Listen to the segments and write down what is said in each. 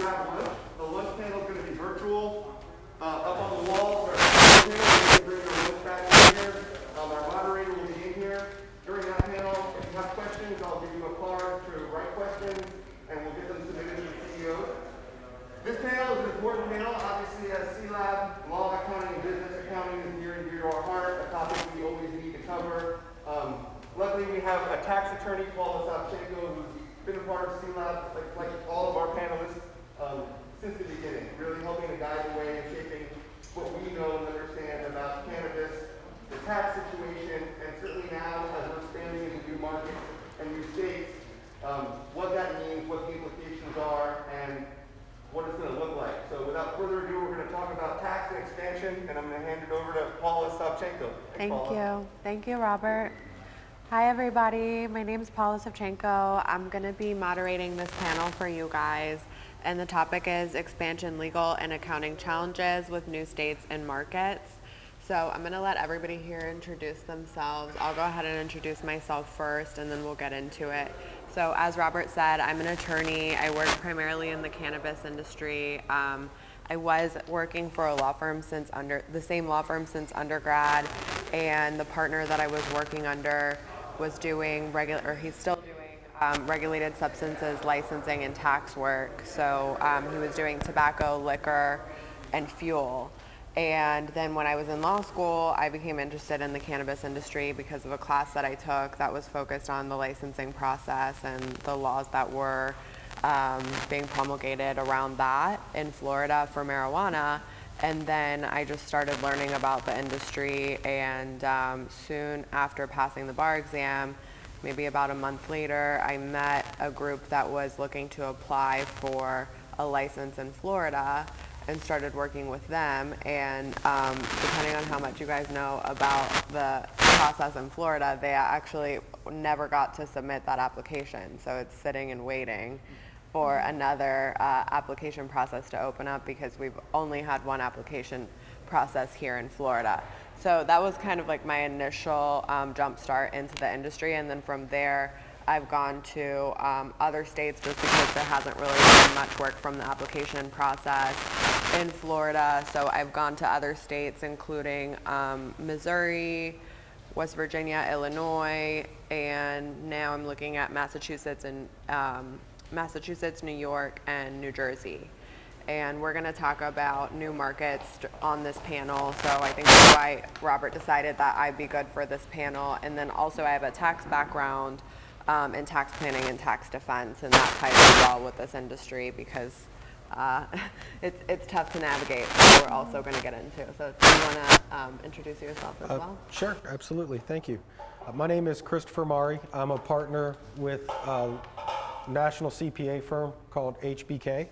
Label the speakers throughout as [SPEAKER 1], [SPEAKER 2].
[SPEAKER 1] grab lunch. The lunch panel is going to be virtual. Up on the walls are here. You can bring your lunch back in here. Our moderator will be in here. During that panel, if you have questions, I'll give you a card to write questions, and we'll get them submitted to the CEO. This panel is an important panel. Obviously, as CLAB, law, accounting, and business accounting is near and dear to our heart, a topic we always need to cover. Luckily, we have a tax attorney, Paula Savchenko, who's been a part of CLAB, like all of our panelists, since the beginning, really helping to guide the way and shaping what we know and understand about cannabis, the tax situation, and certainly now, as we're expanding into new markets and new states, what that means, what the implications are, and what it's going to look like. So without further ado, we're going to talk about tax and expansion, and I'm going to hand it over to Paula Savchenko.
[SPEAKER 2] Thank
[SPEAKER 1] Paula.
[SPEAKER 2] you. Thank you, Robert. Hi, everybody. My name is Paula Savchenko. I'm going to be moderating this panel for you guys, and the topic is expansion, legal, and accounting challenges with new states and markets. So I'm going to let everybody here introduce themselves. I'll go ahead and introduce myself first, and then we'll get into it. So as Robert said, I'm an attorney. I work primarily in the cannabis industry. I was working for a law firm the same law firm since undergrad, and the partner that I was working under was doing he's still doing regulated substances licensing and tax work. So he was doing tobacco, liquor, and fuel. And then when I was in law school, I became interested in the cannabis industry because of a class that I took that was focused on the licensing process and the laws that were being promulgated around that in Florida for marijuana. And then I just started learning about the industry, and soon after passing the bar exam, maybe about a month later, I met a group that was looking to apply for a license in Florida and started working with them. And depending on how much you guys know about the process in Florida, they actually never got to submit that application. So it's sitting and waiting for another application process to open up, because we've only had one application process here in Florida. So that was kind of like my initial jump start into the industry, and then from there I've gone to other states just because there hasn't really been much work from the application process in Florida. So I've gone to other states including Missouri, West Virginia, Illinois, and now I'm looking at Massachusetts, New York, and New Jersey. And we're going to talk about new markets on this panel. So I think that's why Robert decided that I'd be good for this panel. And then also I have a tax background in tax planning and tax defense, and that ties in well with this industry because it's tough to navigate, which we're also going to get into. So do you want to introduce yourself as well?
[SPEAKER 3] Sure, absolutely. Thank you. My name is Christopher Marrie. I'm a partner with a national CPA firm called HBK.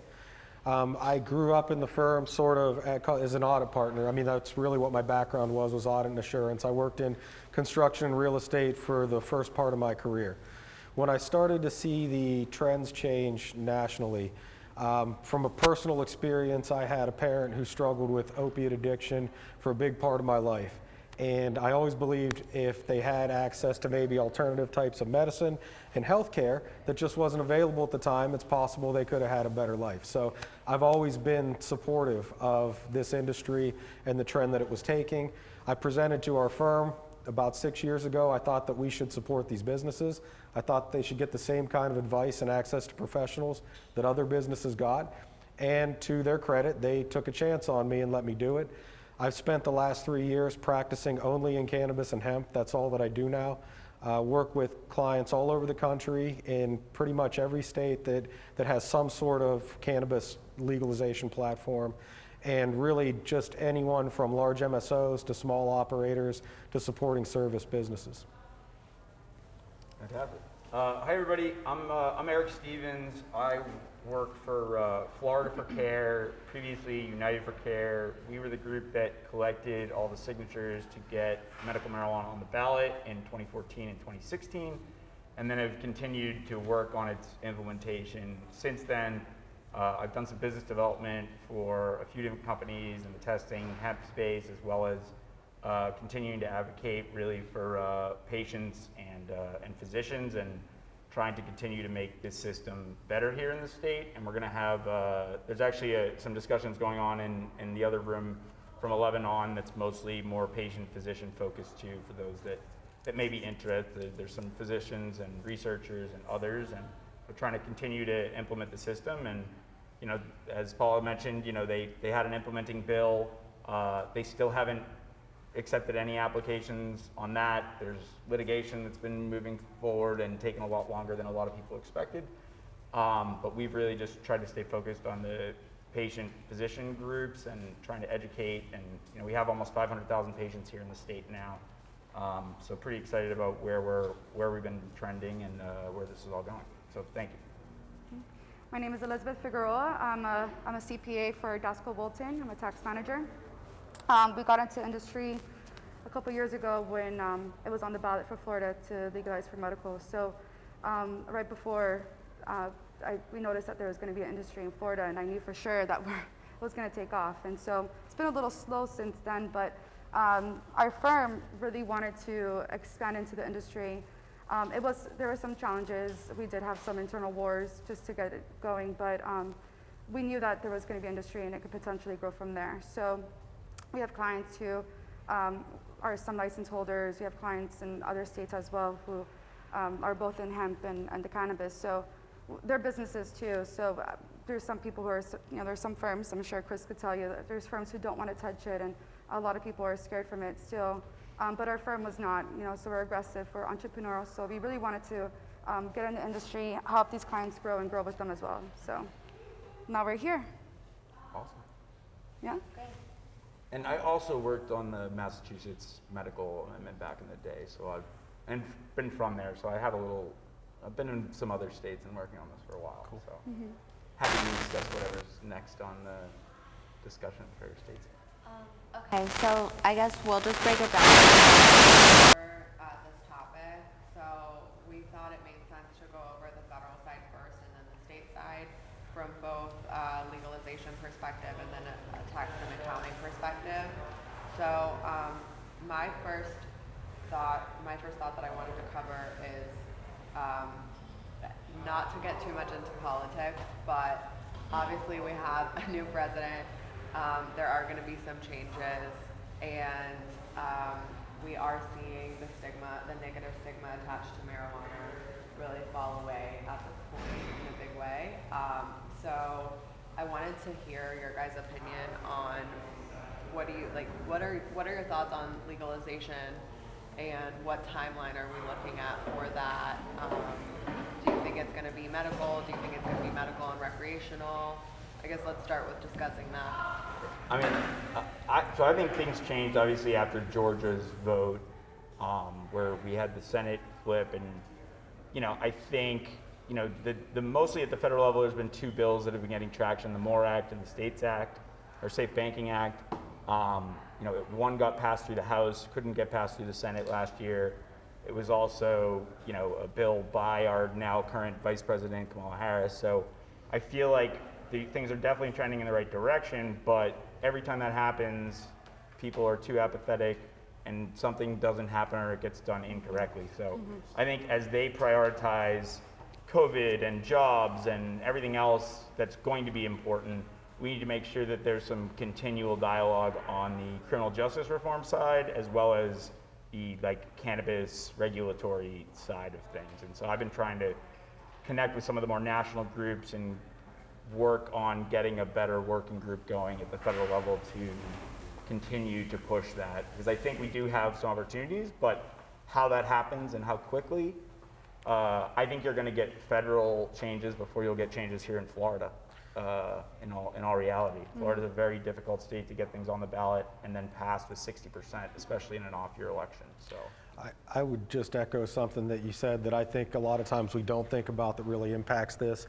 [SPEAKER 3] I grew up in the firm sort of as an audit partner. I mean, that's really what my background was audit and assurance. I worked in construction and real estate for the first part of my career. When I started to see the trends change nationally, from a personal experience, I had a parent who struggled with opiate addiction for a big part of my life. And I always believed if they had access to maybe alternative types of medicine and healthcare that just wasn't available at the time, it's possible they could have had a better life. So I've always been supportive of this industry and the trend that it was taking. I presented to our firm about 6 years ago. I thought that we should support these businesses. I thought they should get the same kind of advice and access to professionals that other businesses got. And to their credit, they took a chance on me and let me do it. I've spent the last 3 years practicing only in cannabis and hemp. That's all that I do now. Work with clients all over the country in pretty much every state that has some sort of cannabis legalization platform, and really just anyone from large MSOs to small operators to supporting service businesses.
[SPEAKER 4] Fantastic. Hi everybody, I'm Eric Stevens. I work for Florida for Care, previously United for Care. We were the group that collected all the signatures to get medical marijuana on the ballot in 2014 and 2016, and then have continued to work on its implementation. Since then, I've done some business development for a few different companies in the testing hemp space, as well as continuing to advocate really for patients and physicians, and trying to continue to make this system better here in the state. And we're going to have, there's actually some discussions going on in the other room from 11 on that's mostly more patient-physician focused too for those that may be interested. There's some physicians and researchers and others, and we're trying to continue to implement the system. And you know, as Paula mentioned, you know, they had an implementing bill. They still haven't accepted any applications on that. There's litigation that's been moving forward and taking a lot longer than a lot of people expected. But we've really just tried to stay focused on the patient-physician groups and trying to educate. And you know, we have almost 500,000 patients here in the state now. So pretty excited about where we've been trending and where this is all going. So thank you.
[SPEAKER 5] My name is Elizabeth Figueroa. I'm a CPA for Dasco Bolton. I'm a tax manager. We got into industry a couple years ago when it was on the ballot for Florida to legalize for medical. So right before we noticed that there was going to be an industry in Florida, and I knew for sure that it was going to take off. And so it's been a little slow since then, but our firm really wanted to expand into the industry. There were some challenges. We did have some internal wars just to get it going, but we knew that there was going to be industry and it could potentially grow from there. So we have clients who are some license holders. We have clients in other states as well who are both in hemp and the cannabis. So they're businesses too. So there's some people who are, you know, there's some firms, I'm sure Chris could tell you, that there's firms who don't want to touch it, and a lot of people are scared from it still. But our firm was not, you know, so we're aggressive, we're entrepreneurial. So we really wanted to get in the industry, help these clients grow and grow with them as well. So now we're here.
[SPEAKER 4] Awesome.
[SPEAKER 5] Yeah?
[SPEAKER 4] And I also worked on the Massachusetts medical amendment back in the day, so I've been from there, so I've been in some other states and working on this for a while. Cool. So happy to discuss whatever's next on the discussion for your states.
[SPEAKER 2] Okay, so I guess we'll just break it down for this topic. So we thought it made sense to go over the federal side first and then the state side from both legalization perspective and then a tax and accounting perspective. So my first thought that I wanted to cover is not to get too much into politics, but obviously we have a new president. There are going to be some changes, and we are seeing the negative stigma attached to marijuana really fall away at this point in a big way. So I wanted to hear your guys' opinion on what are your thoughts on legalization, and what timeline are we looking at for that? Do you think it's going to be medical? Do you think it's going to be medical and recreational? I guess let's start with discussing that.
[SPEAKER 4] I mean, I think things changed obviously after Georgia's vote, where we had the Senate flip, and you know, I think, you know, the mostly at the federal level, there's been two bills that have been getting traction: the MORE Act and the States Act, or Safe Banking Act. You know, one got passed through the House, couldn't get passed through the Senate last year. It was also, you know, a bill by our now current Vice President Kamala Harris. So I feel like things are definitely trending in the right direction, but every time that happens, people are too apathetic and something doesn't happen or it gets done incorrectly. So I think as they prioritize COVID and jobs and everything else that's going to be important, we need to make sure that there's some continual dialogue on the criminal justice reform side, as well as the cannabis regulatory side of things. And so I've been trying to connect with some of the more national groups and work on getting a better working group going at the federal level to continue to push that, because I think we do have some opportunities, but how that happens and how quickly, I think you're going to get federal changes before you'll get changes here in Florida. In all reality, Florida's a very difficult state to get things on the ballot and then passed with 60%, especially in an off-year election. So
[SPEAKER 3] I would just echo something that you said that I think a lot of times we don't think about that really impacts this.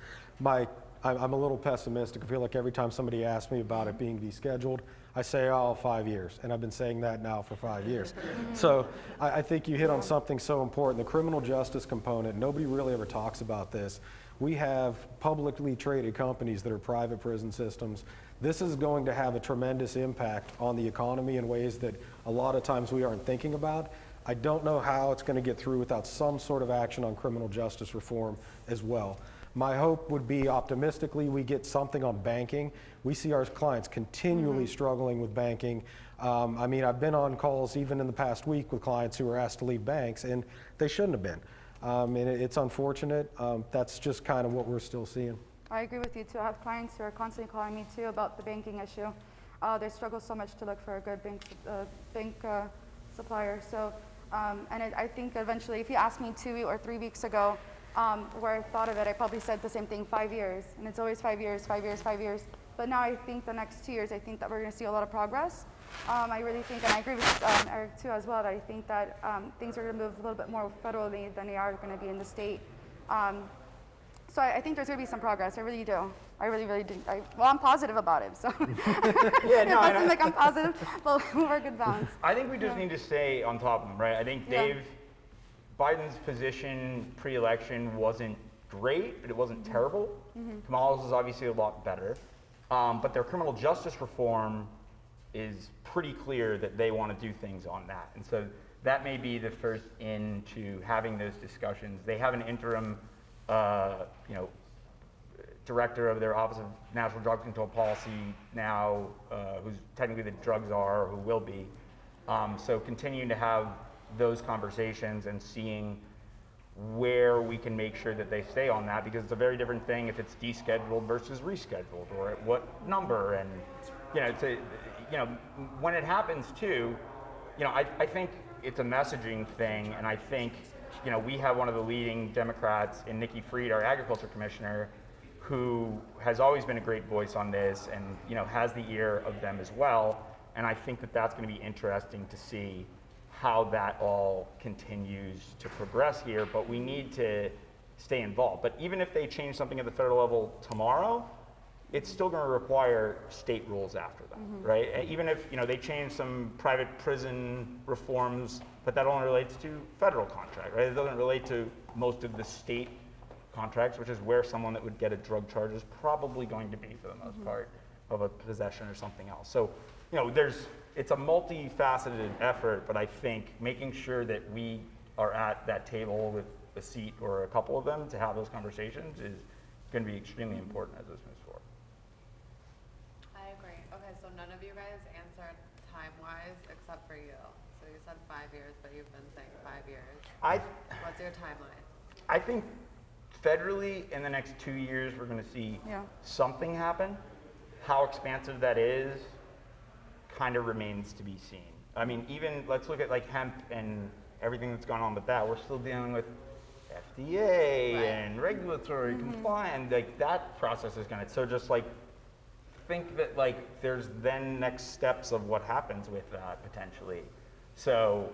[SPEAKER 3] I'm a little pessimistic. I feel like every time somebody asks me about it being descheduled, I say, 5 years. And I've been saying that now for 5 years. So I think you hit on something so important, the criminal justice component. Nobody really ever talks about this. We have publicly traded companies that are private prison systems. This is going to have a tremendous impact on the economy in ways that a lot of times we aren't thinking about. I don't know how it's going to get through without some sort of action on criminal justice reform as well. My hope would be optimistically we get something on banking. We see our clients continually struggling with banking. I mean, I've been on calls even in the past week with clients who were asked to leave banks, and they shouldn't have been. And it's unfortunate. That's just kind of what we're still seeing.
[SPEAKER 5] I agree with you too. I have clients who are constantly calling me too about the banking issue. They struggle so much to look for a good bank supplier. So, I think eventually, if you asked me 2 or 3 weeks ago where I thought of it, I probably said the same thing, 5 years. And it's always 5 years, 5 years, 5 years. But now I think the next 2 years, I think that we're going to see a lot of progress. I really think, and I agree with Eric too as well, that I think that things are going to move a little bit more federally than they are going to be in the state. So I think there's going to be some progress. I really do. I really, really do. Well, I'm positive about it. So
[SPEAKER 4] Yeah, no,
[SPEAKER 5] it seems like I'm positive, but we're good balance.
[SPEAKER 4] I think we just need to stay on top of them, right? I think Biden's position pre-election wasn't great, but it wasn't terrible. Kamala's is obviously a lot better. But their criminal justice reform is pretty clear that they want to do things on that. And so that may be the first into having those discussions. They have an interim, director of their Office of National Drug Control Policy now, who's technically the drug czar, or who will be. So continuing to have those conversations and seeing where we can make sure that they stay on that, because it's a very different thing if it's descheduled versus rescheduled, or at what number. And when it happens too, I think it's a messaging thing, and I think we have one of the leading Democrats in Nikki Fried, our agriculture commissioner, who has always been a great voice on this, and has the ear of them as well. And I think that that's going to be interesting to see how that all continues to progress here. But we need to stay involved. But even if they change something at the federal level tomorrow, it's still going to require state rules after that, right? And even if they change some private prison reforms, but that only relates to federal contract, right? It doesn't relate to most of the state contracts, which is where someone that would get a drug charge is probably going to be for the most part of a possession or something else. So, it's a multifaceted effort, but I think making sure that we are at that table with a seat or a couple of them to have those conversations is going to be extremely important as this moves forward.
[SPEAKER 2] I agree. Okay, so none of you guys answered time-wise except for you. So you said 5 years, but you've been saying 5 years. What's your timeline?
[SPEAKER 4] I think federally in the next 2 years we're going to see something happen. How expansive that is kind of remains to be seen. I mean, even let's look at like hemp and everything that's gone on with that. We're still dealing with FDA and regulatory compliance. Like that process is going to, so just like think that like there's then next steps of what happens with that potentially. So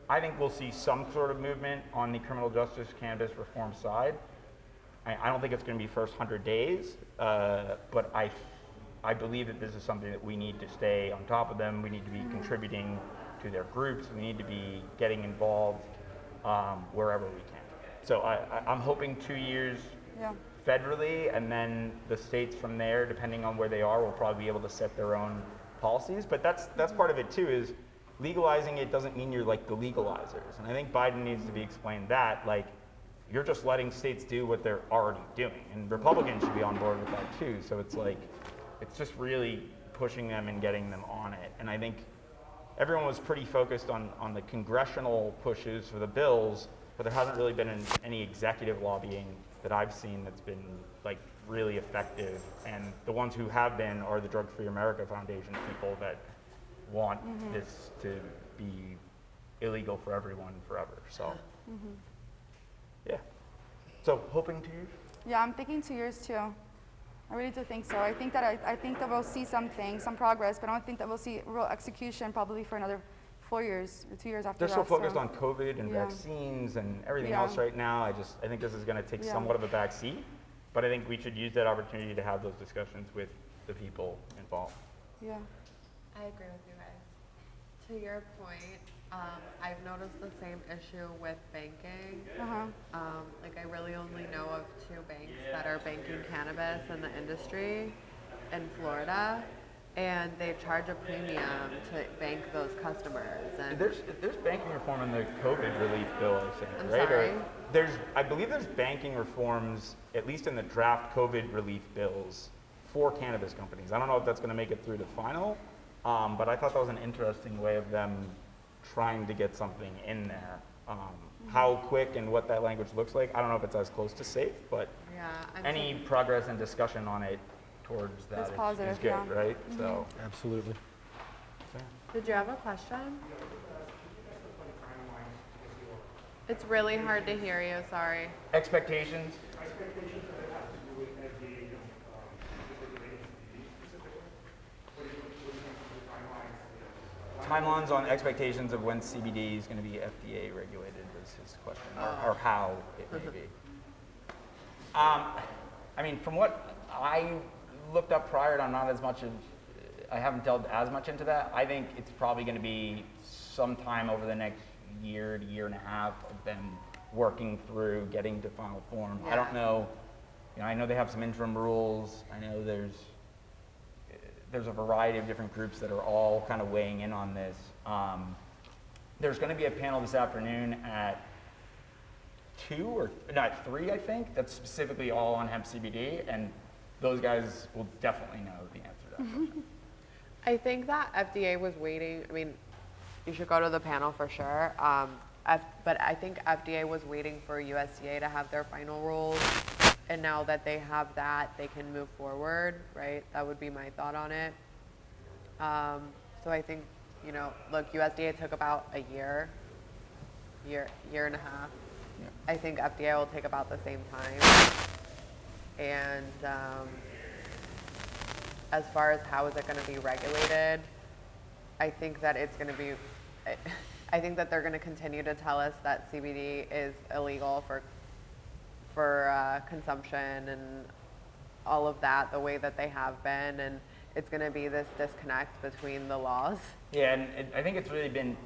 [SPEAKER 4] I think we'll see some sort of movement on the criminal justice cannabis reform side. I don't think it's going to be first 100 days, but I believe that this is something that we need to stay on top of them. We need to be contributing to their groups. We need to be getting involved wherever we can. So I'm hoping 2 years federally, and then the states from there, depending on where they are, will probably be able to set their own policies. But that's part of it too, is legalizing it doesn't mean you're like the legalizers. And I think Biden needs to be explained that, like, you're just letting states do what they're already doing. And Republicans should be on board with that too. So it's like, it's just really pushing them and getting them on it. And I think everyone was pretty focused on the congressional pushes for the bills, but there hasn't really been any executive lobbying that I've seen that's been like really effective. And the ones who have been are the Drug Free America Foundation people that want this to be illegal for everyone forever. So, yeah. So hoping 2 years?
[SPEAKER 5] Yeah, I'm thinking 2 years too. I really do think so. I think that we'll see some progress, but I don't think that we'll see real execution probably for another 4 years or 2 years after that.
[SPEAKER 4] They're so focused on COVID and vaccines and everything else right now. I think this is going to take somewhat of a back seat, but I think we should use that opportunity to have those discussions with the people involved.
[SPEAKER 5] Yeah.
[SPEAKER 2] I agree with you guys. To your point, I've noticed the same issue with banking. Like I really only know of 2 banks that are banking cannabis in the industry in Florida. and they charge a premium to bank those customers. And
[SPEAKER 4] There's banking reform in the COVID relief bill, I think,
[SPEAKER 2] I'm
[SPEAKER 4] right?
[SPEAKER 2] sorry?
[SPEAKER 4] I believe there's banking reforms, at least in the draft COVID relief bills, for cannabis companies. I don't know if that's going to make it through the final, but I thought that was an interesting way of them trying to get something in there. How quick and what that language looks like, I don't know if it's as close to safe, but
[SPEAKER 2] yeah,
[SPEAKER 4] any progress and discussion on it towards that
[SPEAKER 5] It's positive,
[SPEAKER 4] is good,
[SPEAKER 5] yeah.
[SPEAKER 4] right? So,
[SPEAKER 3] Absolutely.
[SPEAKER 2] Did you have a question? It's really hard to hear you, sorry.
[SPEAKER 4] expectations. Timelines on expectations of when CBD is going to be FDA regulated was his question, or how it may be. I mean, from what I looked up prior, and I'm not as much of, I haven't delved as much into that. I think it's probably going to be sometime over the next year to year and a half of them working through getting to final form. I don't know, I know they have some interim rules. I know there's a variety of different groups that are all kind of weighing in on this. There's going to be a panel this afternoon at 3, I think, that's specifically all on hemp CBD, and those guys will definitely know the answer to that question.
[SPEAKER 2] I think that FDA was waiting, I mean, you should go to the panel for sure, but I think FDA was waiting for USDA to have their final rules, and now that they have that, they can move forward, right? That would be my thought on it. So I think, look, USDA took about a year and a half.
[SPEAKER 4] Yeah.
[SPEAKER 2] I think FDA will take about the same time. And as far as how is it going to be regulated, I think that it's going to be, I think that they're going to continue to tell us that CBD is illegal for consumption and all of that the way that they have been, and it's going to be this disconnect between the laws.
[SPEAKER 4] Yeah, and I think it's really been,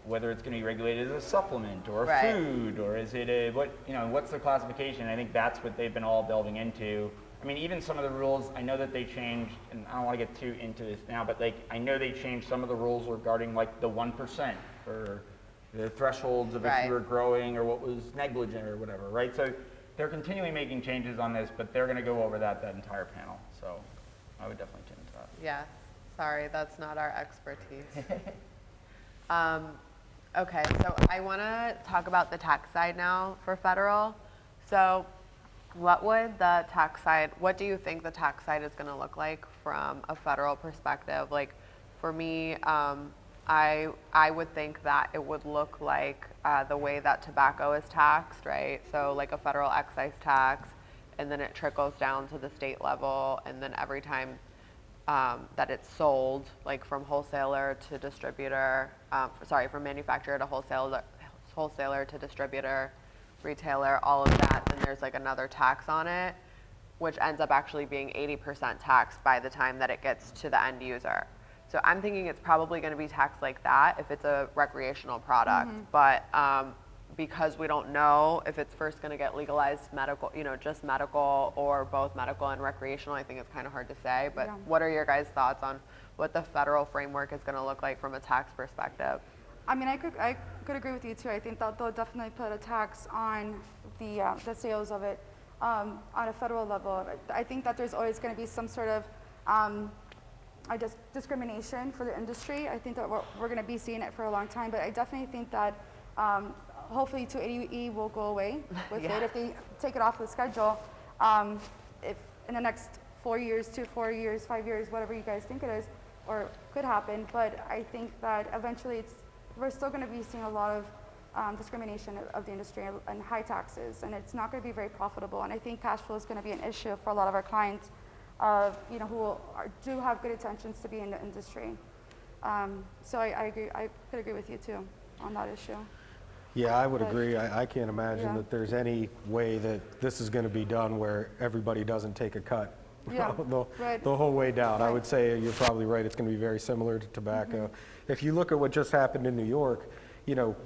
[SPEAKER 4] whether it's going to be regulated as a supplement or a
[SPEAKER 2] Right.
[SPEAKER 4] food, or is it what's the classification? I think that's what they've been all delving into. I mean, even some of the rules, I know that they changed, and I don't want to get too into this now, but I know they changed some of the rules regarding the 1% or the thresholds of if
[SPEAKER 2] Right.
[SPEAKER 4] you were growing or what was negligent or whatever, right? So they're continually making changes on this, but they're going to go over that entire panel. So I would definitely tune into that.
[SPEAKER 2] Yeah, sorry, that's not our expertise. Okay, so I want to talk about the tax side now for federal. So what do you think the tax side is going to look like from a federal perspective? Like for me, I would think that it would look like the way that tobacco is taxed, right? So like a federal excise tax, and then it trickles down to the state level, and then every time that it's sold, like from wholesaler to distributor, from manufacturer to wholesaler to distributor, retailer, all of that, then there's like another tax on it, which ends up actually being 80% taxed by the time that it gets to the end user. So I'm thinking it's probably going to be taxed like that if it's a recreational product, but because we don't know if it's first going to get legalized medical, just medical or both medical and recreational, I think it's kind of hard to say. But
[SPEAKER 5] Yeah.
[SPEAKER 2] what are your guys' thoughts on what the federal framework is going to look like from a tax perspective?
[SPEAKER 5] I mean, I could agree with you too. I think that they'll definitely put a tax on the sales of it on a federal level. I think that there's always going to be some sort of discrimination for the industry. I think that we're going to be seeing it for a long time, but I definitely think that hopefully 280E will go away with
[SPEAKER 2] Yeah.
[SPEAKER 5] it if they take it off the schedule. If in the next 4 years, 4 years, 5 years, whatever you guys think it is, or could happen, but I think that eventually we're still going to be seeing a lot of discrimination of the industry and high taxes, and it's not going to be very profitable. And I think cash flow is going to be an issue for a lot of our clients, who do have good intentions to be in the industry. So I agree. I could agree with you too on that issue.
[SPEAKER 3] Yeah, I would
[SPEAKER 5] But-
[SPEAKER 3] agree. I can't imagine
[SPEAKER 5] Yeah.
[SPEAKER 3] that there's any way that this is going to be done where everybody doesn't take a cut
[SPEAKER 5] Yeah,
[SPEAKER 3] the,
[SPEAKER 5] right.
[SPEAKER 3] the whole way down. I
[SPEAKER 5] Right.
[SPEAKER 3] would say you're probably right. It's going to be very similar to tobacco. If you look at what just happened in New York,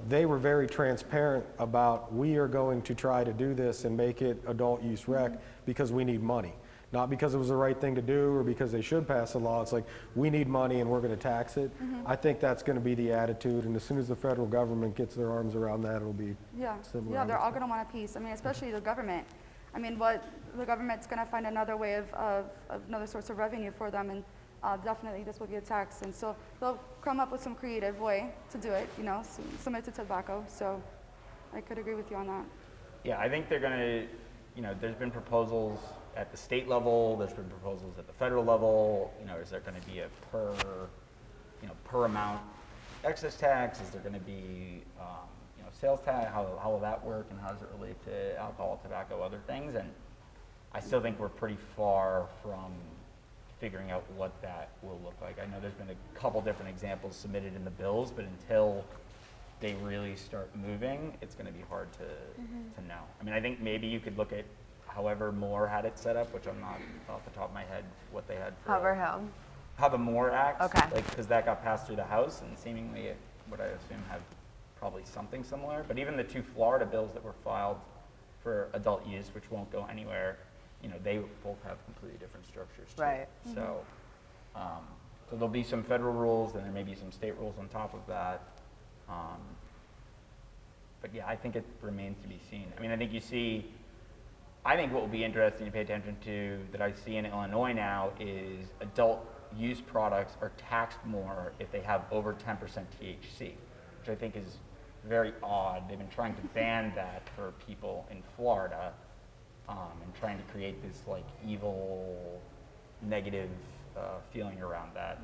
[SPEAKER 3] they were very transparent about, we are going to try to do this and make it adult use rec because we need money. Not because it was the right thing to do or because they should pass a law. It's like, we need money and we're going to tax it. I think that's going to be the attitude, and as soon as the federal government gets their arms around that, it'll be similar.
[SPEAKER 5] Yeah, they're all going to want a piece. I mean, especially the government. I mean, the government's going to find another way of another source of revenue for them, and definitely this will be a tax. And so they'll come up with some creative way to do it, you know, similar to tobacco. So I could agree with you on that.
[SPEAKER 4] Yeah, I think they're going to, you know, there's been proposals at the state level, there's been proposals at the federal level. You know, is there going to be a per amount excess tax? Is there going to be, you know, sales tax? How will that work, and how does it relate to alcohol, tobacco, other things? And I still think we're pretty far from figuring out what that will look like. I know there's been a couple different examples submitted in the bills, but until they really start moving, it's going to be hard to know. I mean, I think maybe you could look at however Moore had it set up, which I'm not off the top of my head what they had for
[SPEAKER 2] Haverhill.
[SPEAKER 4] how the Moore Act,
[SPEAKER 2] Okay.
[SPEAKER 4] like, because that got passed through the House, and seemingly it would, I assume, have probably something similar. But even the two Florida bills that were filed for adult use, which won't go anywhere, you know, they both have completely different structures too.
[SPEAKER 2] Right.
[SPEAKER 4] So, so there'll be some federal rules, and there may be some state rules on top of that. But yeah, I think it remains to be seen. I mean, I think what will be interesting to pay attention to that I see in Illinois now is adult use products are taxed more if they have over 10% THC, which I think is very odd. They've been trying to ban that for people in Florida, and trying to create this like evil, negative feeling around that.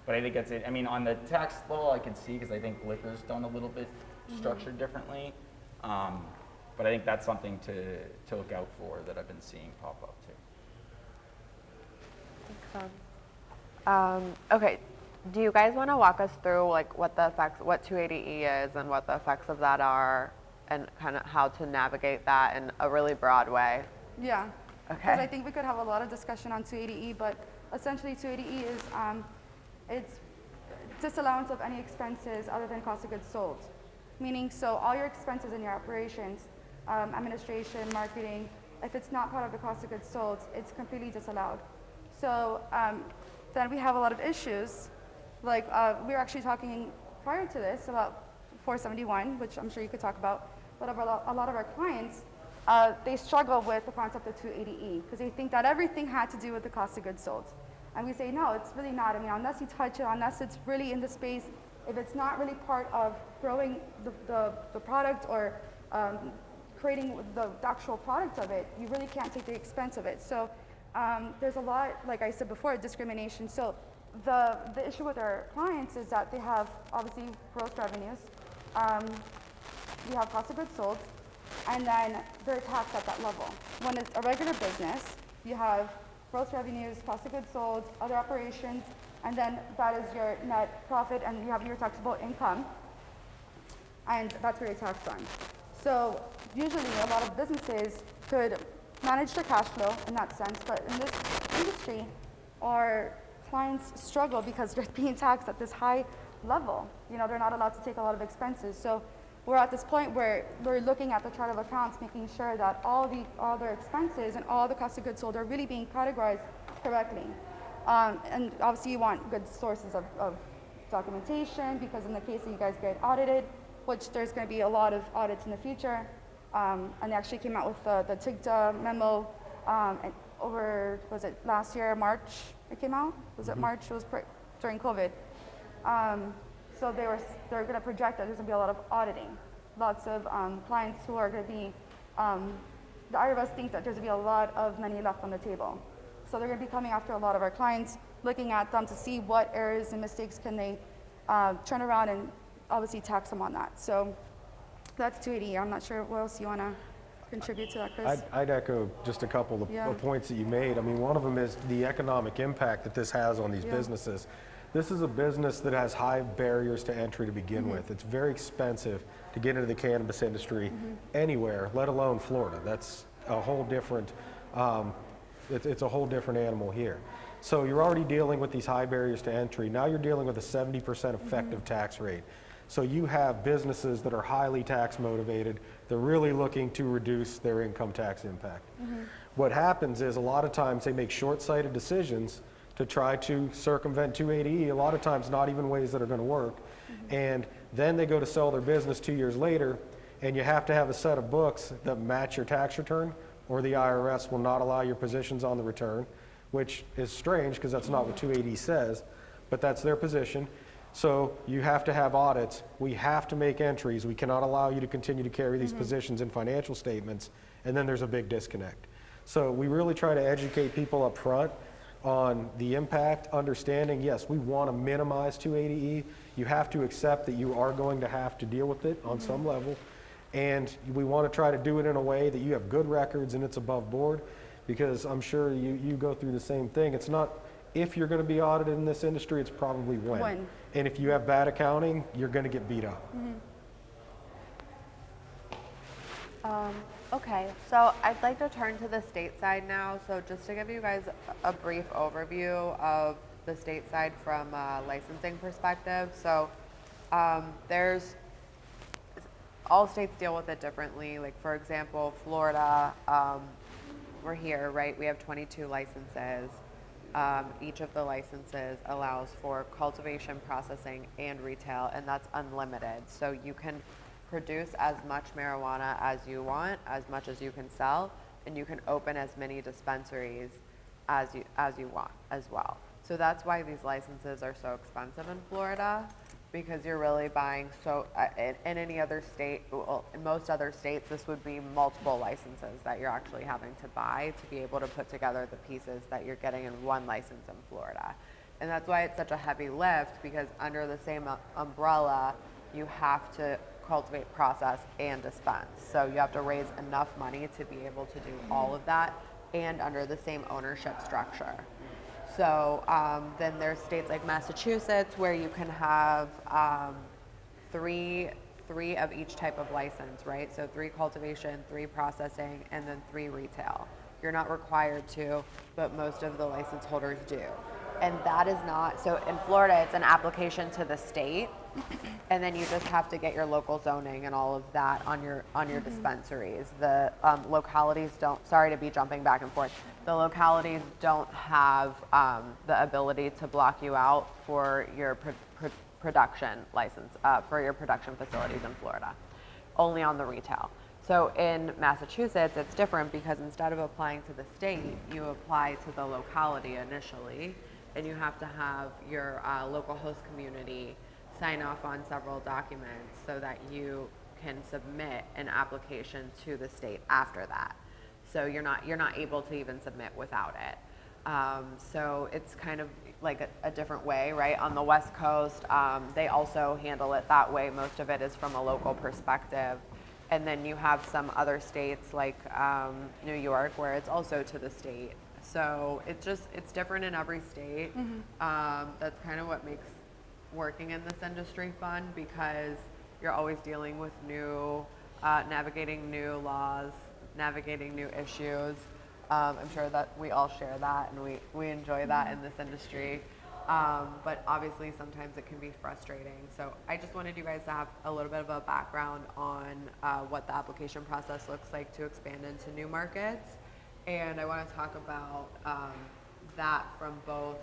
[SPEAKER 4] But I think that's it. I mean, on the tax level, I can see, because I think liquor's done a little bit structured differently. But I think that's something to look out for that I've been seeing pop up too.
[SPEAKER 2] Okay, do you guys want to walk us through like what 280E is and what the effects of that are, and kind of how to navigate that in a really broad way?
[SPEAKER 5] Yeah.
[SPEAKER 2] Okay.
[SPEAKER 5] Because I think we could have a lot of discussion on 280E, but essentially 280E is it's disallowance of any expenses other than cost of goods sold. Meaning, so all your expenses in your operations, administration, marketing, if it's not part of the cost of goods sold, it's completely disallowed. So then we have a lot of issues. Like we were actually talking prior to this about 471, which I'm sure you could talk about, but a lot of our clients, they struggle with the concept of 280E because they think that everything had to do with the cost of goods sold. And we say, no, it's really not. I mean, unless you touch it, unless it's really in the space, if it's not really part of growing the product or creating the actual product of it, you really can't take the expense of it. So there's a lot, like I said before, discrimination. So the issue with our clients is that they have obviously gross revenues, you have cost of goods sold, and then they're taxed at that level. When it's a regular business, you have gross revenues, cost of goods sold, other operations, and then that is your net profit, and you have your taxable income, and that's where you're taxed on. So usually a lot of businesses could manage their cash flow in that sense, but in this industry, our clients struggle because they're being taxed at this high level. You know, they're not allowed to take a lot of expenses. So we're at this point where we're looking at the chart of accounts, making sure that all their expenses and all the cost of goods sold are really being categorized correctly. And obviously you want good sources of documentation, because in the case that you guys get audited, which there's going to be a lot of audits in the future, and they actually came out with the TIGTA memo over, was it last year, March it came out? Was it March? It was during COVID. So they're going to project that there's going to be a lot of auditing. Lots of clients who are going to be, the IRS thinks that there's going to be a lot of money left on the table. So they're going to be coming after a lot of our clients, looking at them to see what errors and mistakes can they turn around and obviously tax them on that. So that's 280. I'm not sure what else you want to contribute to that, Chris.
[SPEAKER 3] I'd echo just a couple of points that you made. I mean, one of them is the economic impact that this has on these businesses. This is a business that has high barriers to entry to begin with. It's very expensive to get into the cannabis industry anywhere, let alone Florida. That's a whole different, it's a whole different animal here. So you're already dealing with these high barriers to entry. Now you're dealing with a 70% effective tax rate. So you have businesses that are highly tax motivated. They're really looking to reduce their income tax impact. what happens is a lot of times they make short-sighted decisions to try to circumvent 280E, a lot of times not even ways that are going to work. And then they go to sell their business 2 years later, and you have to have a set of books that match your tax return, or the IRS will not allow your positions on the return, which is strange because that's not what 280 says, but that's their position. So you have to have audits. We have to make entries. We cannot allow you to continue to carry these positions in financial statements, and then there's a big disconnect. So we really try to educate people up front on the impact, understanding, yes, we want to minimize 280E. You have to accept that you are going to have to deal with it on some level. And we want to try to do it in a way that you have good records and it's above board, because I'm sure you go through the same thing. It's not if you're going to be audited in this industry, it's probably when. And if you have bad accounting, you're going to get beat up.
[SPEAKER 2] Okay, so I'd like to turn to the state side now. So just to give you guys a brief overview of the state side from a licensing perspective. So there's, all states deal with it differently. Like for example, Florida, we're here, right? We have 22 licenses. Each of the licenses allows for cultivation, processing, and retail, and that's unlimited. So you can produce as much marijuana as you want, as much as you can sell, and you can open as many dispensaries as you want as well. So that's why these licenses are so expensive in Florida, because you're really buying in any other state, well, in most other states, this would be multiple licenses that you're actually having to buy to be able to put together the pieces that you're getting in one license in Florida. And that's why it's such a heavy lift, because under the same umbrella, you have to cultivate, process, and dispense. So you have to raise enough money to be able to do all of that, and under the same ownership structure. So then there's states like Massachusetts where you can have three of each type of license, right? So 3 cultivation, 3 processing, and then 3 retail. You're not required to, but most of the license holders do. And that is not, so in Florida, it's an application to the state, and then you just have to get your local zoning and all of that on your dispensaries. The localities don't, sorry to be jumping back and forth, the localities don't have the ability to block you out for your production license, for your production facilities in Florida, only on the retail. So in Massachusetts, it's different, because instead of applying to the state, you apply to the locality initially, and you have to have your local host community sign off on several documents so that you can submit an application to the state after that. So you're not able to even submit without it. So it's kind of like a different way, right? On the West Coast, they also handle it that way. Most of it is from a local perspective. And then you have some other states like New York, where it's also to the state. So it's different in every state. That's kind of what makes working in this industry fun, because you're always dealing with navigating new laws, navigating new issues. I'm sure that we all share that, and we enjoy that in this industry. But obviously sometimes it can be frustrating. So I just wanted you guys to have a little bit of a background on what the application process looks like to expand into new markets. And I want to talk about that from both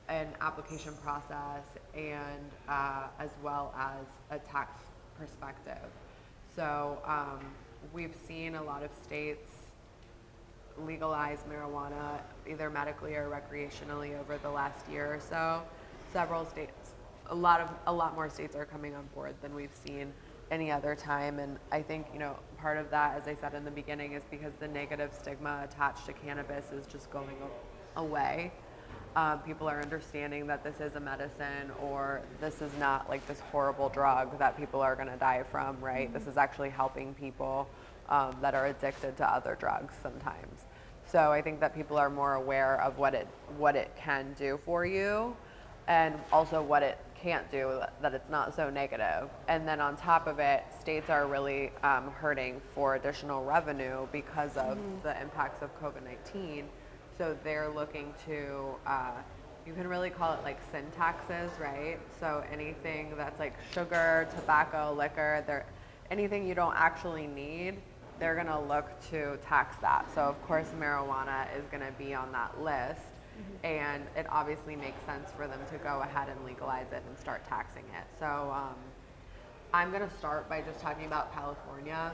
[SPEAKER 2] an application process and as well as a tax perspective. So we've seen a lot of states legalize marijuana either medically or recreationally over the last year or so. Several states, a lot more states are coming on board than we've seen any other time. And I think, part of that, as I said in the beginning, is because the negative stigma attached to cannabis is just going away. People are understanding that this is a medicine, or this is not like this horrible drug that people are going to die from, right? This is actually helping people that are addicted to other drugs sometimes. So I think that people are more aware of what it can do for you, and also what it can't do, that it's not so negative. And then on top of it, states are really hurting for additional revenue because of the impacts of COVID-19. So they're looking to, you can really call it like sin taxes, right? So anything that's like sugar, tobacco, liquor, anything you don't actually need, they're gonna look to tax that. So of course marijuana is gonna be on that list, and it obviously makes sense for them to go ahead and legalize it and start taxing it. So I'm going to start by just talking about California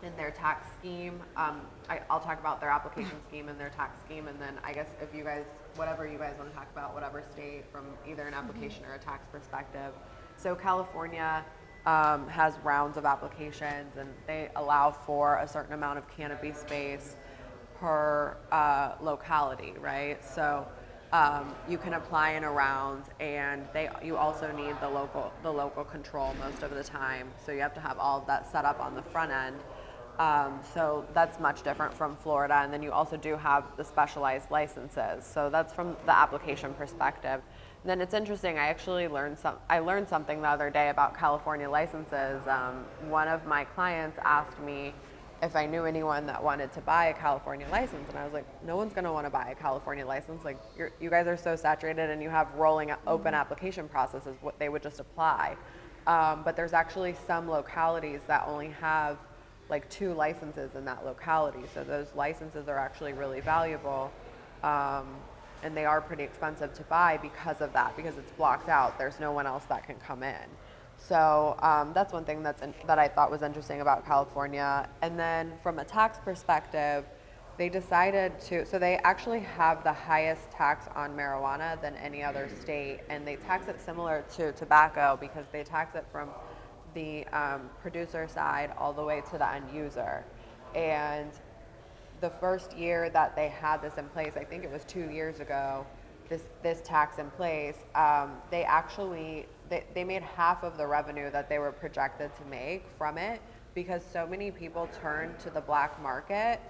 [SPEAKER 2] and their tax scheme. I'll talk about their application scheme and their tax scheme, and then I guess if you guys, whatever you guys want to talk about, whatever state from either an application or a tax perspective. So California has rounds of applications, and they allow for a certain amount of canopy space per locality, right? So you can apply in a round, and you also need the local control most of the time. So you have to have all of that set up on the front end. So that's much different from Florida. And then you also do have the specialized licenses. So that's from the application perspective. And then it's interesting. I actually learned something the other day about California licenses. One of my clients asked me if I knew anyone that wanted to buy a California license, and I was like, no one's going to want to buy a California license. Like, you guys are so saturated, and you have rolling open application processes. What they would just apply. But there's actually some localities that only have like 2 licenses in that locality. So those licenses are actually really valuable, and they are pretty expensive to buy because of that, because it's blocked out. There's no one else that can come in. So that's one thing that I thought was interesting about California. And then from a tax perspective, they decided so they actually have the highest tax on marijuana than any other state, and they tax it similar to tobacco because they tax it from the producer side all the way to the end user. And the first year that they had this in place, I think it was 2 years ago, this tax in place, they made half of the revenue that they were projected to make from it, because so many people turned to the black market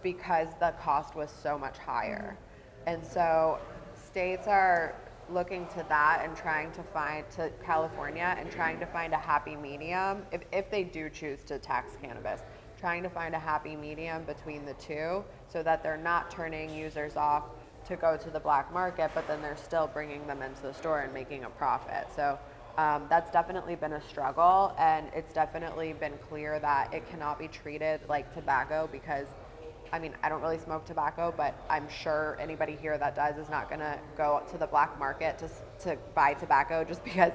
[SPEAKER 2] because the cost was so much higher. And so states are looking to that and trying to find, to California, and trying to find a happy medium, if they do choose to tax cannabis, trying to find a happy medium between the two so that they're not turning users off to go to the black market, but then they're still bringing them into the store and making a profit. So that's definitely been a struggle, and it's definitely been clear that it cannot be treated like tobacco, because I mean, I don't really smoke tobacco, but I'm sure anybody here that does is not gonna go to the black market to buy tobacco just because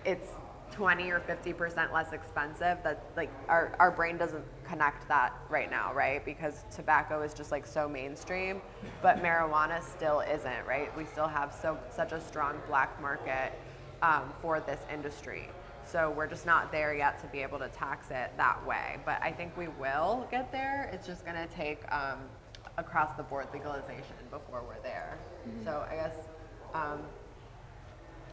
[SPEAKER 2] it's 20 or 50% less expensive. That, like, our brain doesn't connect that right now, right? Because tobacco is just like so mainstream, but marijuana still isn't, right? We still have such a strong black market for this industry. So we're just not there yet to be able to tax it that way. But I think we will get there. It's just gonna take across the board legalization before we're there. So I guess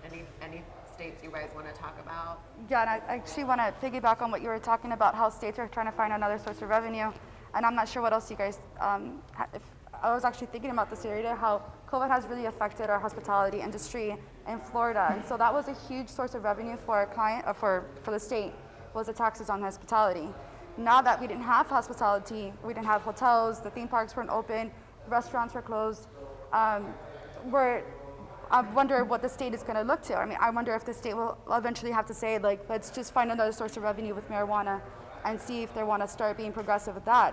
[SPEAKER 2] any states you guys want to talk about?
[SPEAKER 5] Yeah, and I actually want to piggyback on what you were talking about, how states are trying to find another source of revenue. And I'm not sure what else you guys, if I was actually thinking about this area, how COVID has really affected our hospitality industry in Florida. And so that was a huge source of revenue for our client, or for the state, was the taxes on hospitality. Now that we didn't have hospitality, we didn't have hotels, the theme parks weren't open, restaurants were closed, I wonder what the state is going to look to. I mean, I wonder if the state will eventually have to say, like, let's just find another source of revenue with marijuana and see if they want to start being progressive with that.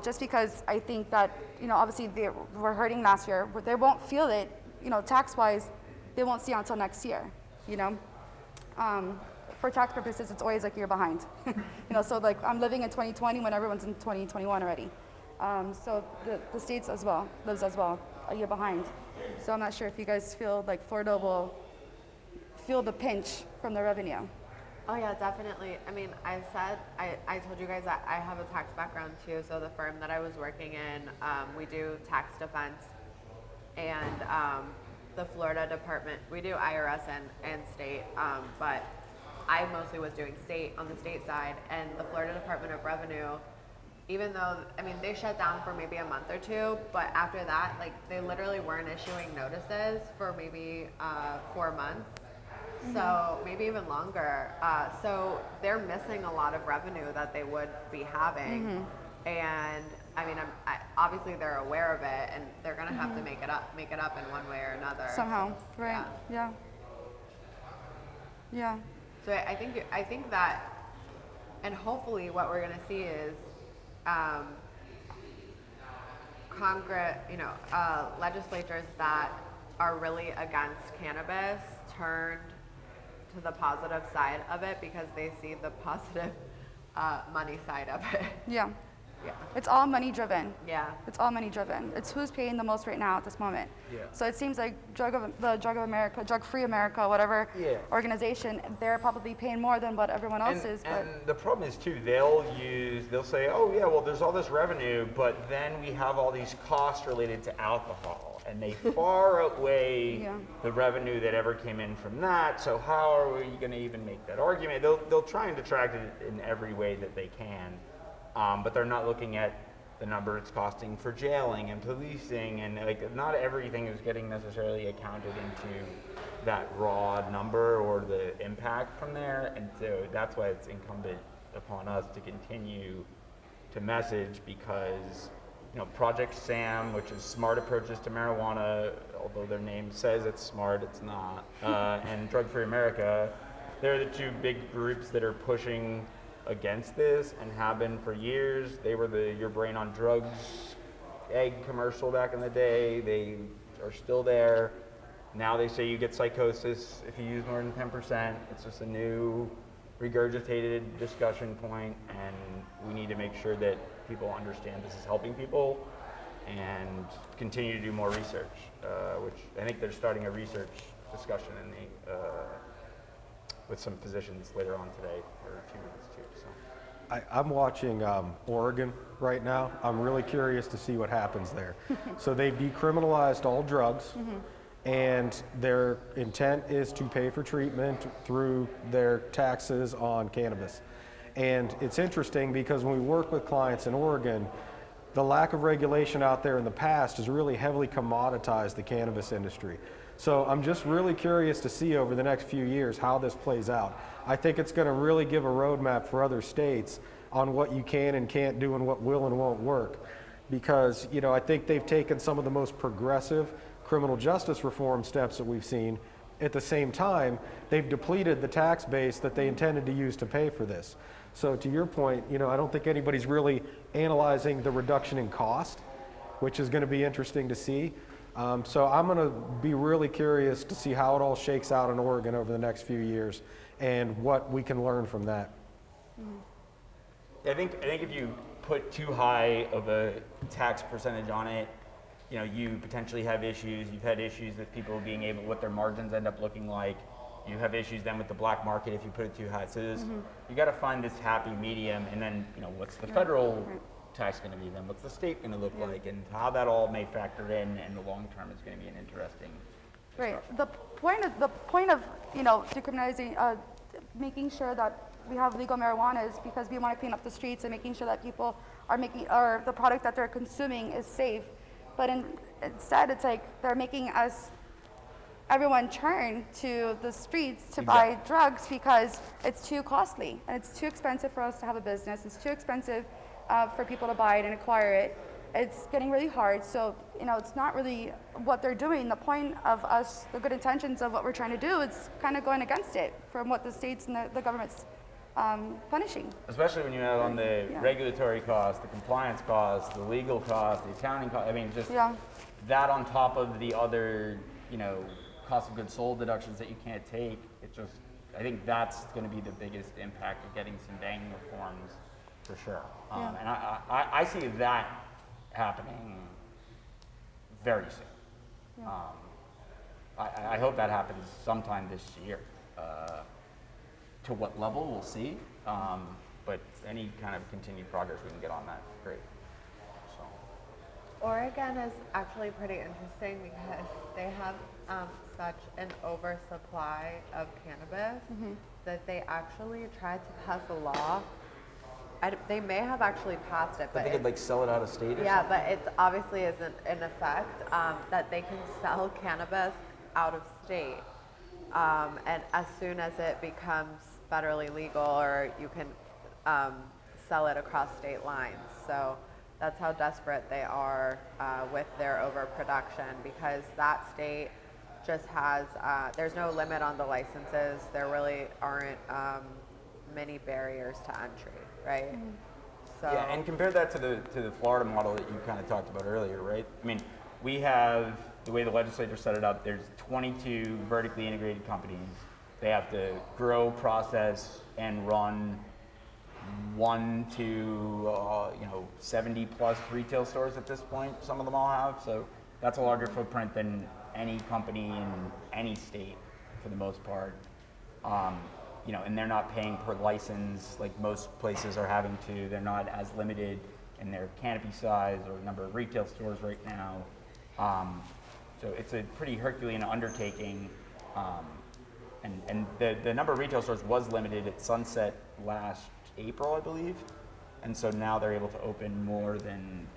[SPEAKER 5] Just because I think that, you know, obviously they were hurting last year, but they won't feel it, you know, tax-wise, they won't see it until next year, you know. For tax purposes, it's always like you're behind. You know, so like I'm living in 2020 when everyone's in 2021 already. So the states as well, lives as well, a year behind. So I'm not sure if you guys feel like Florida will feel the pinch from the revenue.
[SPEAKER 2] Oh yeah, definitely. I mean, I told you guys that I have a tax background too. So the firm that I was working in, we do tax defense, and the Florida department, we do IRS and state, but I mostly was doing state on the state side, and the Florida Department of Revenue, even though, I mean, they shut down for maybe a month or two, but after that, like, they literally weren't issuing notices for maybe 4 months. So maybe even longer. So they're missing a lot of revenue that they would be having. And I mean, obviously they're aware of it, and they're gonna have to make it up in one way or another.
[SPEAKER 5] Somehow, right? Yeah.
[SPEAKER 2] So I think that, and hopefully what we're gonna see is legislatures that are really against cannabis turned to the positive side of it because they see the positive money side of it.
[SPEAKER 5] Yeah.
[SPEAKER 2] Yeah.
[SPEAKER 5] It's all money driven.
[SPEAKER 2] Yeah.
[SPEAKER 5] It's all money driven. It's who's paying the most right now at this moment.
[SPEAKER 4] Yeah.
[SPEAKER 5] So it seems like the Drug Free America, whatever
[SPEAKER 4] Yeah.
[SPEAKER 5] organization, they're probably paying more than what everyone else is. But
[SPEAKER 4] And the problem is too, they'll say, oh yeah, well there's all this revenue, but then we have all these costs related to alcohol, and they far outweigh
[SPEAKER 5] Yeah.
[SPEAKER 4] the revenue that ever came in from that. So how are we going to even make that argument? They'll try and detract it in every way that they can, but they're not looking at the number it's costing for jailing and policing, and like not everything is getting necessarily accounted into that raw number or the impact from there. And so that's why it's incumbent upon us to continue to message, because Project SAM, which is smart approaches to marijuana, although their name says it's smart, it's not, and Drug Free America, they're the two big groups that are pushing against this and have been for years. They were the Your Brain on Drugs egg commercial back in the day. They are still there. Now they say you get psychosis if you use more than 10%. It's just a new regurgitated discussion point, and we need to make sure that people understand this is helping people and continue to do more research, which I think they're starting a research discussion in with some physicians later on today or 2 weeks too. So.
[SPEAKER 3] I'm watching Oregon right now. I'm really curious to see what happens there. So they've decriminalized all drugs, and their intent is to pay for treatment through their taxes on cannabis. And it's interesting because when we work with clients in Oregon, the lack of regulation out there in the past has really heavily commoditized the cannabis industry. So I'm just really curious to see over the next few years how this plays out. I think it's going to really give a roadmap for other states on what you can and can't do and what will and won't work. Because, I think they've taken some of the most progressive criminal justice reform steps that we've seen. At the same time, they've depleted the tax base that they intended to use to pay for this. So to your point, I don't think anybody's really analyzing the reduction in cost, which is going to be interesting to see. So I'm going to be really curious to see how it all shakes out in Oregon over the next few years and what we can learn from that.
[SPEAKER 4] I think if you put too high of a tax percentage on it, you potentially have issues. You've had issues with people being able, what their margins end up looking like. You have issues then with the black market if you put it too high. So you got to find this happy medium, and then what's the federal tax going to be then? What's the state going to look like, and how that all may factor in the long term is going to be an interesting discussion.
[SPEAKER 5] the point of decriminalizing, making sure that we have legal marijuana is because we want to clean up the streets and making sure that people are or the product that they're consuming is safe. But instead, it's like they're making everyone turn to the streets to buy drugs because it's too costly and it's too expensive for us to have a business. It's too expensive for people to buy it and acquire it. It's getting really hard. So, it's not really what they're doing. The point of us, the good intentions of what we're trying to do, it's kind of going against it from what the states and the government's punishing.
[SPEAKER 4] Especially when you add on the regulatory costs, the compliance costs, the legal costs, the accounting costs. I mean, just that on top of the other, cost of goods sold deductions that you can't take. I think that's going to be the biggest impact of getting some bang reforms for sure. And I see that happening very soon. I hope that happens sometime this year. To what level, we'll see. But any kind of continued progress we can get on that, great. So.
[SPEAKER 2] Oregon is actually pretty interesting because they have such an oversupply of cannabis that they actually tried to pass a law. They may have actually passed it, but
[SPEAKER 4] they could sell it out of state or something?
[SPEAKER 2] Yeah, but it obviously isn't in effect that they can sell cannabis out of state. And as soon as it becomes federally legal, or you can sell it across state lines. So that's how desperate they are with their overproduction, because that state just has, there's no limit on the licenses. There really aren't many barriers to entry, right? So
[SPEAKER 4] Yeah, and compare that to the Florida model that you kind of talked about earlier, right? I mean, we have, the way the legislature set it up, there's 22 vertically integrated companies. They have to grow, process, and run 1 to 70 plus retail stores at this point. Some of them all have, so that's a larger footprint than any company in any state for the most part. And they're not paying per license like most places are having to. They're not as limited in their canopy size or number of retail stores right now. So it's a pretty Herculean undertaking. And the number of retail stores was limited at sunset last April, I believe. And so now they're able to open more than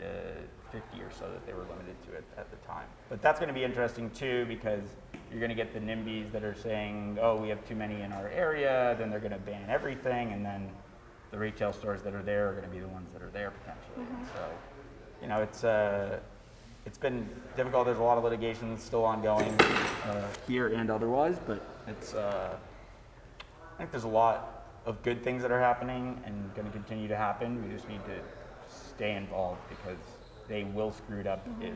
[SPEAKER 4] 50 or so that they were limited to at the time. But that's going to be interesting too, because you're going to get the NIMBYs that are saying, oh, we have too many in our area, then they're going to ban everything, and then the retail stores that are there are going to be the ones that are there potentially. And so, it's been difficult. There's a lot of litigation that's still ongoing here and otherwise, but I think there's a lot of good things that are happening and going to continue to happen. We just need to stay involved because they will screw it up if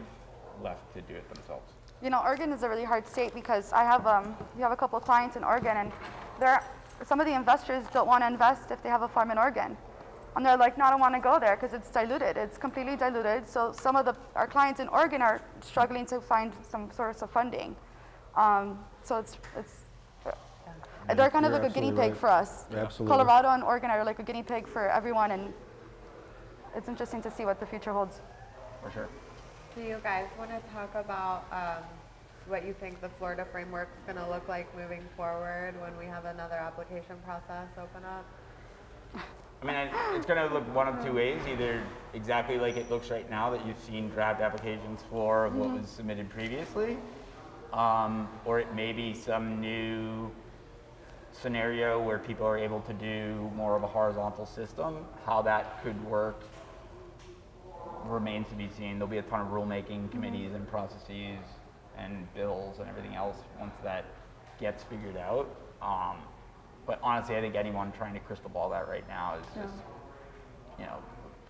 [SPEAKER 4] left to do it themselves.
[SPEAKER 5] Oregon is a really hard state because we have a couple of clients in Oregon, and some of the investors don't want to invest if they have a farm in Oregon. And they're like, no, I don't want to go there because it's diluted. It's completely diluted. So some of our clients in Oregon are struggling to find some source of funding. So they're kind of
[SPEAKER 3] You're
[SPEAKER 5] like a guinea
[SPEAKER 3] absolutely
[SPEAKER 5] pig for us.
[SPEAKER 3] Absolutely.
[SPEAKER 5] Colorado and Oregon are like a guinea pig for everyone, and it's interesting to see what the future holds.
[SPEAKER 4] For sure.
[SPEAKER 2] do you guys want to talk about what you think the Florida framework is going to look like moving forward when we have another application process open up?
[SPEAKER 4] I mean, it's going to look one of two ways, either exactly like it looks right now that you've seen draft applications for of what was submitted previously, or it may be some new scenario where people are able to do more of a horizontal system. How that could work remains to be seen. There'll be a ton of rulemaking committees and processes and bills and everything else once that gets figured out. But honestly, I think anyone trying to crystal ball that right now is just,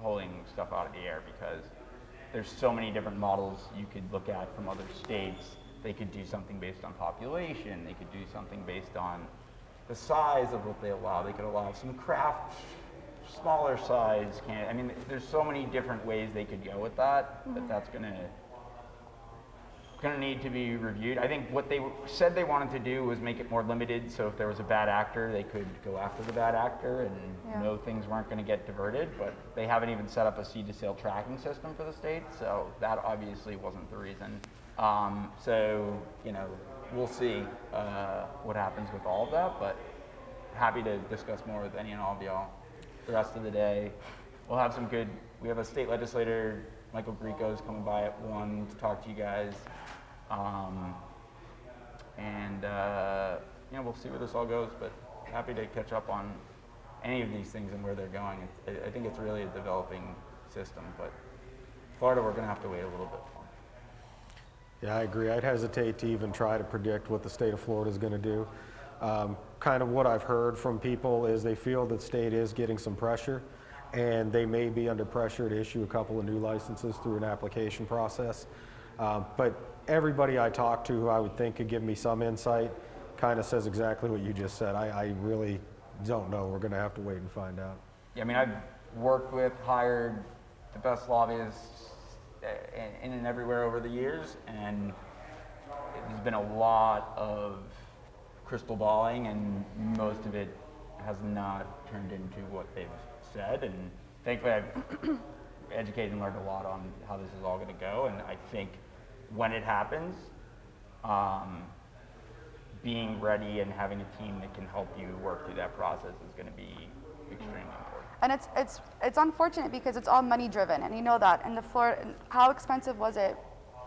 [SPEAKER 4] pulling stuff out of the air, because there's so many different models you could look at from other states. They could do something based on population. They could do something based on the size of what they allow. They could allow some craft, smaller size. I mean, there's so many different ways they could go with that, that's gonna need to be reviewed. I think what they said they wanted to do was make it more limited, so if there was a bad actor, they could go after the bad actor and know things weren't going to get diverted, but they haven't even set up a seed to sale tracking system for the state, so that obviously wasn't the reason. So, we'll see what happens with all of that, but happy to discuss more with any and all of y'all the rest of the day. We'll have we have a state legislator, Michael Grieco, is coming by at 1 to talk to you guys. We'll see where this all goes, but happy to catch up on any of these things and where they're going. I think it's really a developing system, but Florida, we're going to have to wait a little bit for.
[SPEAKER 3] Yeah, I agree. I'd hesitate to even try to predict what the state of Florida is going to do. Kind of what I've heard from people is they feel that state is getting some pressure, and they may be under pressure to issue a couple of new licenses through an application process. But everybody I talk to who I would think could give me some insight kind of says exactly what you just said. I really don't know. We're going to have to wait and find out.
[SPEAKER 4] Yeah, I mean, I've hired the best lobbyists in and everywhere over the years, and there's been a lot of crystal balling, and most of it has not turned into what they've said, and thankfully I've educated and learned a lot on how this is all going to go, and I think when it happens, being ready and having a team that can help you work through that process is going to be extremely important.
[SPEAKER 5] And it's unfortunate because it's all money driven, and you know that. And how expensive was it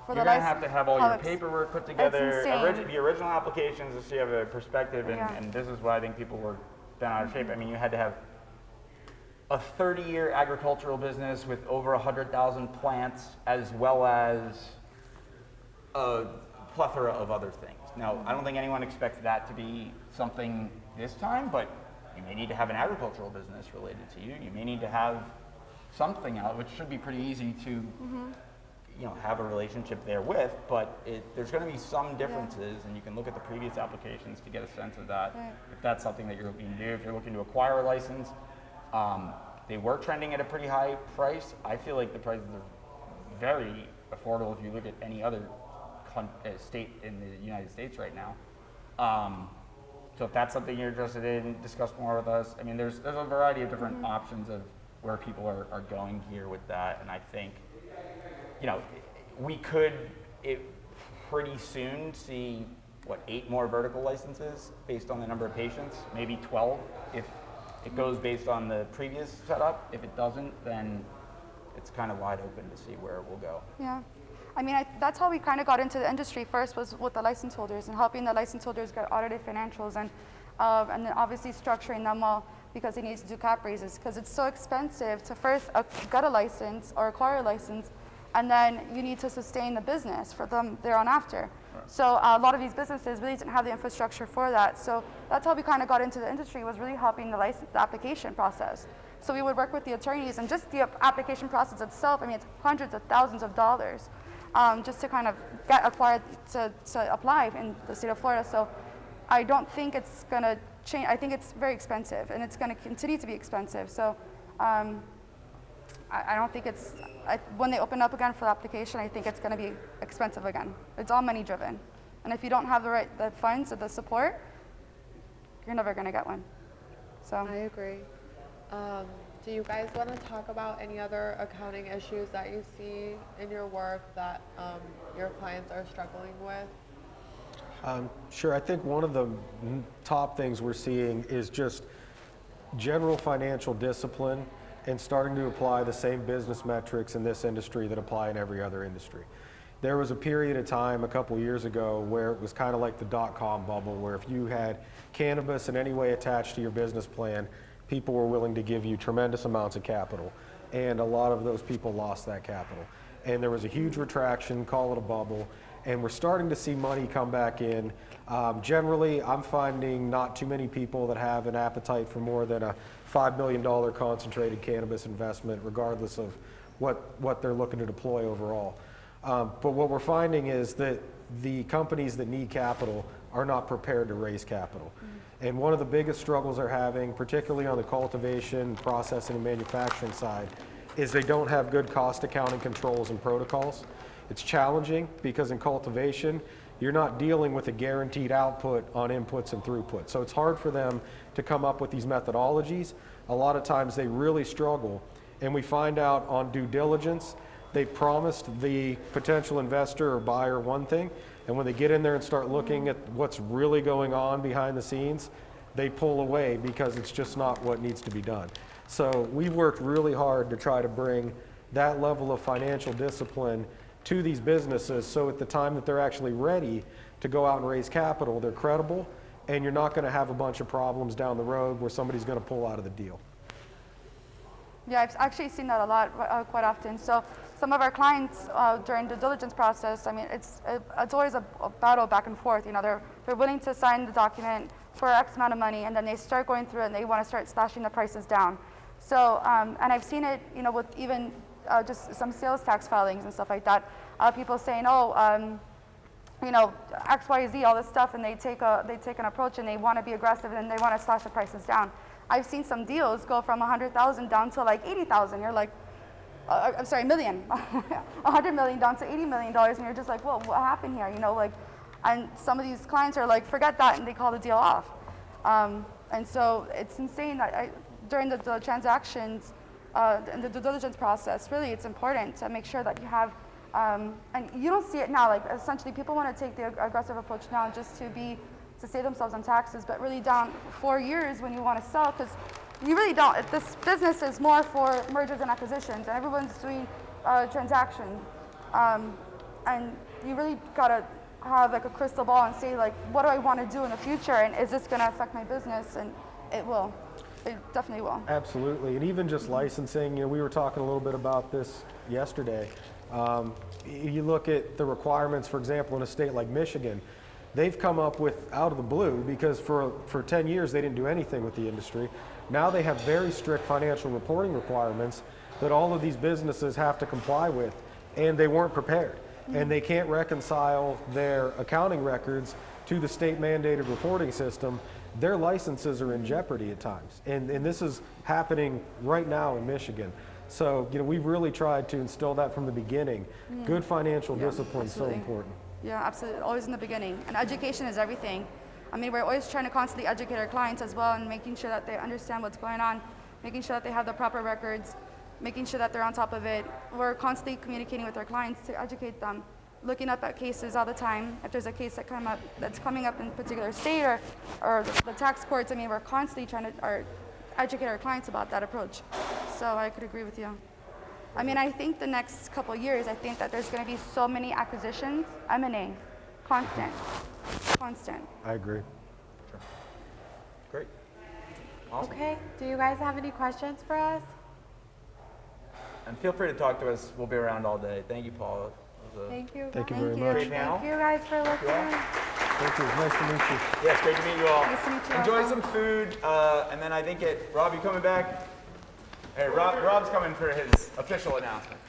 [SPEAKER 5] for
[SPEAKER 4] You're
[SPEAKER 5] the
[SPEAKER 4] going to have to have all your paperwork put together.
[SPEAKER 5] It's insane.
[SPEAKER 4] The original applications, just so you have a perspective, and this is why I think people were bent out of shape. I mean, you had to have a 30-year agricultural business with over 100,000 plants, as well as a plethora of other things. Now, I don't think anyone expects that to be something this time, but you may need to have an agricultural business related to you. You may need to have something out, which should be pretty easy to, you know, have a relationship there with, but there's going to be some differences, and you can look at the previous applications to get a sense of that.
[SPEAKER 5] Right.
[SPEAKER 4] If that's something that you're looking to do, if you're looking to acquire a license, they were trending at a pretty high price. I feel like the prices are very affordable if you look at any other state in the United States right now. So if that's something you're interested in, discuss more with us. I mean, there's a variety of different options of where people are going here with that, and I think, you know, we could pretty soon see, 8 more vertical licenses based on the number of patients, maybe 12 if it goes based on the previous setup. If it doesn't, then it's kind of wide open to see where it will go.
[SPEAKER 5] Yeah. I mean, that's how we kind of got into the industry first, was with the license holders and helping the license holders get audited financials, and then obviously structuring them all because they need to do cap raises, because it's so expensive to first get a license or acquire a license, and then you need to sustain the business for them thereon after. Right. So a lot of these businesses really didn't have the infrastructure for that. So that's how we kind of got into the industry, was really helping the application process. So we would work with the attorneys, and just the application process itself, I mean, it's hundreds of thousands of dollars just to kind of get acquired to apply in the state of Florida. So I don't think it's going to change. I think it's very expensive, and it's going to continue to be expensive. So I don't think it's, when they open up again for the application, I think it's going to be expensive again. It's all money driven. And if you don't have the funds or the support, you're never going to get one. So
[SPEAKER 2] I agree. Do you guys want to talk about any other accounting issues that you see in your work that your clients are struggling with?
[SPEAKER 3] Sure. I think one of the top things we're seeing is just general financial discipline and starting to apply the same business metrics in this industry that apply in every other industry. There was a period of time a couple years ago where it was kind of like the dot-com bubble, where if you had cannabis in any way attached to your business plan, people were willing to give you tremendous amounts of capital. And a lot of those people lost that capital. And there was a huge retraction, call it a bubble, and we're starting to see money come back in. Generally, I'm finding not too many people that have an appetite for more than a $5 million concentrated cannabis investment, regardless of what they're looking to deploy overall. But what we're finding is that the companies that need capital are not prepared to raise capital. And one of the biggest struggles they're having, particularly on the cultivation, processing, and manufacturing side, is they don't have good cost accounting controls and protocols. It's challenging because in cultivation, you're not dealing with a guaranteed output on inputs and throughput. So it's hard for them to come up with these methodologies. A lot of times they really struggle. And we find out on due diligence, they promised the potential investor or buyer one thing, and when they get in there and start looking at what's really going on behind the scenes, they pull away because it's just not what needs to be done. So we've worked really hard to try to bring that level of financial discipline to these businesses, so at the time that they're actually ready to go out and raise capital, they're credible, and you're not going to have a bunch of problems down the road where somebody's going to pull out of the deal.
[SPEAKER 5] yeah, I've actually seen that a lot, quite often. So some of our clients during the diligence process, I mean, it's always a battle back and forth. You know, they're willing to sign the document for X amount of money, and then they start going through it and they want to start slashing the prices down. So, and I've seen it, you know, with even just some sales tax filings and stuff like that. People saying, oh, you know, X, Y, Z, all this stuff, and they take an approach and they want to be aggressive and they want to slash the prices down. I've seen some deals go from 100,000 down to like 80,000. You're like, I'm sorry, million, 100 million down to $80 million, and you're just like, well, what happened here? You know, like, and some of these clients are like, forget that, and they call the deal off. And so it's insane that during the transactions and the due diligence process, really, it's important to make sure that you have, and you don't see it now, like essentially people want to take the aggressive approach now just to save themselves on taxes, but really down 4 years when you want to sell, because you really don't. This business is more for mergers and acquisitions, and everyone's doing transactions, and you really gotta have like a crystal ball and say like, what do I want to do in the future, and is this going to affect my business? And it will. It definitely will.
[SPEAKER 3] Absolutely, and even just licensing, you know, we were talking a little bit about this yesterday. You look at the requirements, for example, in a state like Michigan, they've come up with out of the blue, because for 10 years they didn't do anything with the industry. Now they have very strict financial reporting requirements that all of these businesses have to comply with, and they weren't prepared. And they can't reconcile their accounting records to the state mandated reporting system. Their licenses are in jeopardy at times. And this is happening right now in Michigan. So, we've really tried to instill that from the beginning. Good financial discipline is so important.
[SPEAKER 5] Yeah, absolutely. Always in the beginning. And education is everything. I mean, we're always trying to constantly educate our clients as well and making sure that they understand what's going on, making sure that they have the proper records, making sure that they're on top of it. We're constantly communicating with our clients to educate them, looking up at cases all the time. If there's a case that's coming up in a particular state or the tax courts, I mean, we're constantly trying to educate our clients about that approach. So I could agree with you. I mean, I think the next couple of years, I think that there's going to be so many acquisitions, M&A, constant.
[SPEAKER 3] I agree.
[SPEAKER 4] Great. Awesome.
[SPEAKER 2] Okay, do you guys have any questions for us?
[SPEAKER 4] And feel free to talk to us. We'll be around all day. Thank you, Paula.
[SPEAKER 2] Thank you.
[SPEAKER 3] Thank you
[SPEAKER 2] guys.
[SPEAKER 3] very much.
[SPEAKER 4] Great panel.
[SPEAKER 2] Thank you guys for listening.
[SPEAKER 3] Thank you. It's nice to meet you.
[SPEAKER 4] Yeah, it's great to meet you all.
[SPEAKER 5] Nice to meet you
[SPEAKER 4] Enjoy
[SPEAKER 5] also.
[SPEAKER 4] some food, and then I think Rob, you coming back? Hey, Rob's coming for his official announcement.